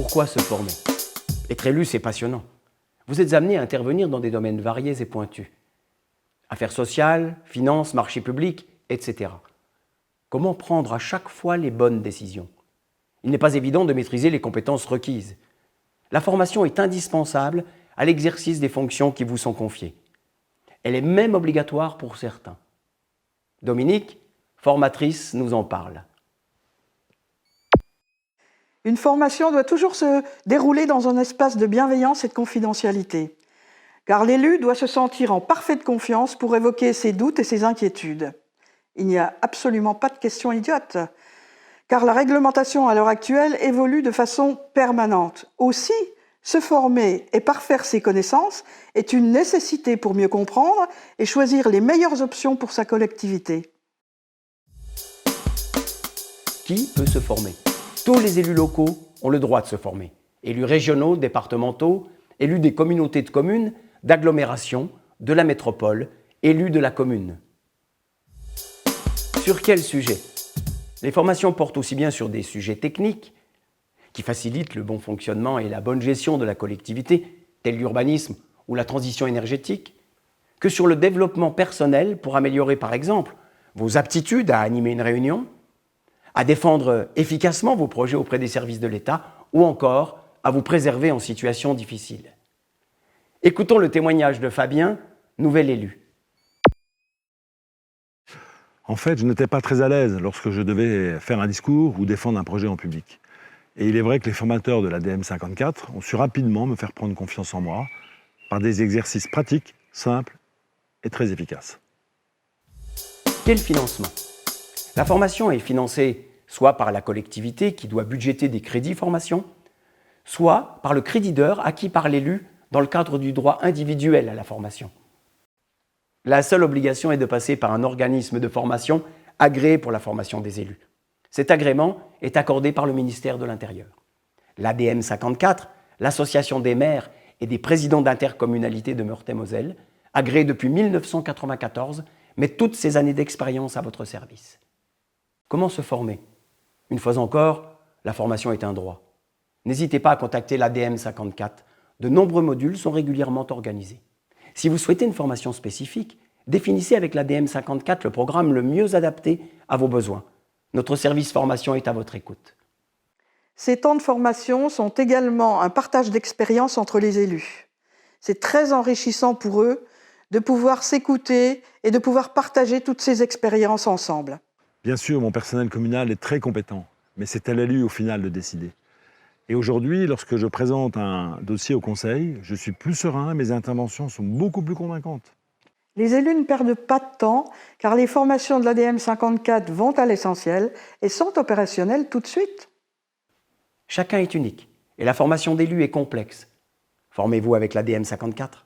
Pourquoi se former? Être élu, c'est passionnant. Vous êtes amené à intervenir dans des domaines variés et pointus. Affaires sociales, finances, marchés publics, etc. Comment prendre à chaque fois les bonnes décisions? Il n'est pas évident de maîtriser les compétences requises. La formation est indispensable à l'exercice des fonctions qui vous sont confiées. Elle est même obligatoire pour certains. Dominique, formatrice, nous en parle. Une formation doit toujours se dérouler dans un espace de bienveillance et de confidentialité, car l'élu doit se sentir en parfaite confiance pour évoquer ses doutes et ses inquiétudes. Il n'y a absolument pas de questions idiotes, car la réglementation à l'heure actuelle évolue de façon permanente. Aussi, se former et parfaire ses connaissances est une nécessité pour mieux comprendre et choisir les meilleures options pour sa collectivité. Qui peut se former? Tous les élus locaux ont le droit de se former. Élus régionaux, départementaux, élus des communautés de communes, d'agglomération, de la métropole, élus de la commune. Sur quel sujet? Les formations portent aussi bien sur des sujets techniques qui facilitent le bon fonctionnement et la bonne gestion de la collectivité, tels l'urbanisme ou la transition énergétique, que sur le développement personnel pour améliorer par exemple vos aptitudes à animer une réunion, à défendre efficacement vos projets auprès des services de l'État ou encore à vous préserver en situation difficile. Écoutons le témoignage de Fabien, nouvel élu. En fait, je n'étais pas très à l'aise lorsque je devais faire un discours ou défendre un projet en public. Et il est vrai que les formateurs de l'ADM 54 ont su rapidement me faire prendre confiance en moi par des exercices pratiques, simples et très efficaces. Quel financement? La formation est financée soit par la collectivité qui doit budgéter des crédits formation, soit par le crédit d'heures acquis par l'élu dans le cadre du droit individuel à la formation. La seule obligation est de passer par un organisme de formation agréé pour la formation des élus. Cet agrément est accordé par le ministère de l'Intérieur. L'ADM 54, l'association des maires et des présidents d'intercommunalités de Meurthe-et-Moselle, agréée depuis 1994, met toutes ses années d'expérience à votre service. Comment se former? Une fois encore, la formation est un droit. N'hésitez pas à contacter l'ADM 54. De nombreux modules sont régulièrement organisés. Si vous souhaitez une formation spécifique, définissez avec l'ADM 54 le programme le mieux adapté à vos besoins. Notre service formation est à votre écoute. Ces temps de formation sont également un partage d'expérience entre les élus. C'est très enrichissant pour eux de pouvoir s'écouter et de pouvoir partager toutes ces expériences ensemble. Bien sûr, mon personnel communal est très compétent, mais c'est à l'élu au final de décider. Et aujourd'hui, lorsque je présente un dossier au conseil, je suis plus serein et mes interventions sont beaucoup plus convaincantes. Les élus ne perdent pas de temps car les formations de l'ADM 54 vont à l'essentiel et sont opérationnelles tout de suite. Chacun est unique et la formation d'élu est complexe. Formez-vous avec l'ADM 54.